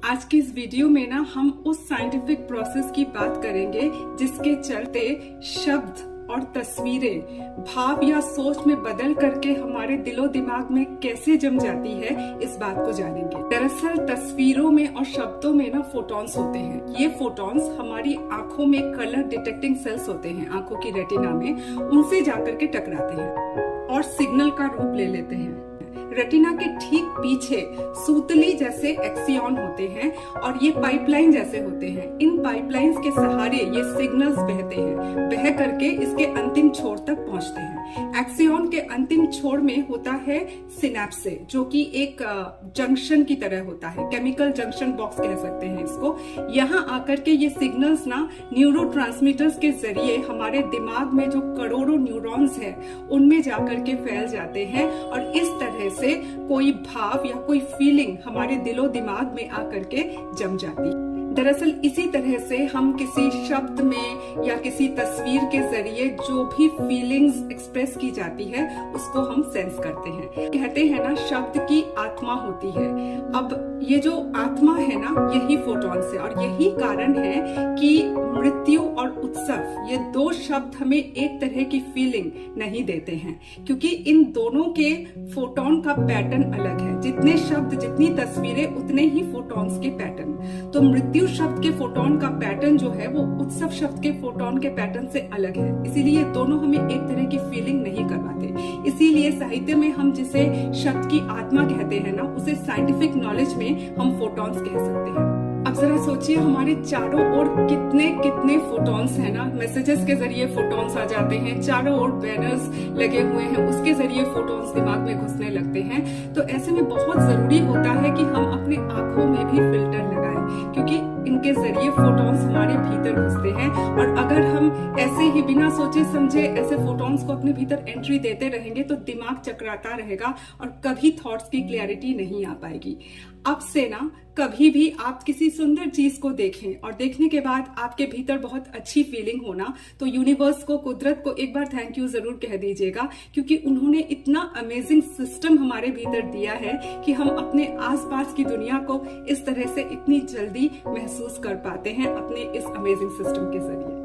आज की इस वीडियो में ना हम उस साइंटिफिक प्रोसेस की बात करेंगे जिसके चलते शब्द और तस्वीरें भाव या सोच में बदल करके हमारे दिलो दिमाग में कैसे जम जाती है, इस बात को जानेंगे। दरअसल तस्वीरों में और शब्दों में ना फोटॉन्स होते हैं। ये फोटॉन्स हमारी आंखों में कलर डिटेक्टिंग सेल्स होते हैं, आंखों की रेटिना में, उनसे जाकर के टकराते हैं और सिग्नल का रूप ले लेते हैं। रेटिना के ठीक पीछे सूतली जैसे एक्सियन होते हैं और ये पाइपलाइन जैसे होते हैं। इन पाइपलाइंस के सहारे ये सिग्नल्स बहते हैं, बह करके इसके अंतिम छोर तक पहुंचते हैं। एक्सियन के अंतिम छोर में होता है सिनेप्स, जो कि एक जंक्शन की तरह होता है, केमिकल जंक्शन बॉक्स कह सकते हैं इसको। यहाँ आकर के ये सिग्नल्स ना न्यूरोट्रांसमीटर्स के जरिए हमारे दिमाग में जो करोड़ों न्यूरॉन्स हैं उनमें जाकर के फैल जाते हैं और इस तरह से कोई भाव या कोई फीलिंग हमारे दिलो दिमाग में आकर के जम जाती है। दरअसल इसी तरह से हम किसी शब्द में या किसी तस्वीर के जरिए जो भी फीलिंग्स एक्सप्रेस की जाती है उसको हम सेंस करते हैं। कहते हैं ना, शब्द की आत्मा होती है। अब ये जो आत्मा है ना, यही फोटॉन्स है और यही कारण है कि मृत्यु और उत्सव, ये दो शब्द हमें एक तरह की फीलिंग नहीं देते हैं, क्योंकि इन दोनों के फोटॉन का पैटर्न अलग है। जितने शब्द, जितनी तस्वीरें, उतने ही फोटॉन्स के पैटर्न। तो मृत्यु शब्द के फोटोन का पैटर्न जो है वो उत्सव शब्द के फोटोन के पैटर्न से अलग है, इसीलिए दोनों हमें एक तरह की फीलिंग नहीं करवाते। इसीलिए साहित्य में हम जिसे शब्द की आत्मा कहते हैं ना, उसे साइंटिफिक नॉलेज में हम फोटॉन्स कह सकते हैं। अब जरा सोचिए, हमारे चारों ओर कितने कितने फोटॉन्स हैं ना। मैसेजेस के जरिए फोटॉन्स आ जाते हैं, चारों ओर बैनर्स लगे हुए हैं, उसके जरिए फोटॉन्स दिमाग में घुसने लगते हैं। तो ऐसे में बहुत जरूरी होता है कि हम अपने आंखों में भी फिल्टर लगाएं, क्योंकि इनके जरिए फोटॉन्स हमारे भीतर घुसते हैं। और अगर हम ऐसे ही बिना सोचे समझे ऐसे फोटॉन्स को अपने भीतर एंट्री देते रहेंगे तो दिमाग चकराता रहेगा और कभी थॉट्स की क्लैरिटी नहीं आ पाएगी। अब से ना कभी भी आप किसी सुंदर चीज को देखें और देखने के बाद आपके भीतर बहुत अच्छी फीलिंग होना, तो यूनिवर्स को, कुदरत को एक बार थैंक यू जरूर कह दीजिएगा, क्योंकि उन्होंने इतना अमेजिंग सिस्टम हमारे भीतर दिया है कि हम अपने आसपास की दुनिया को इस तरह से इतनी जल्दी महसूस कर पाते हैं अपने इस अमेजिंग सिस्टम के जरिए।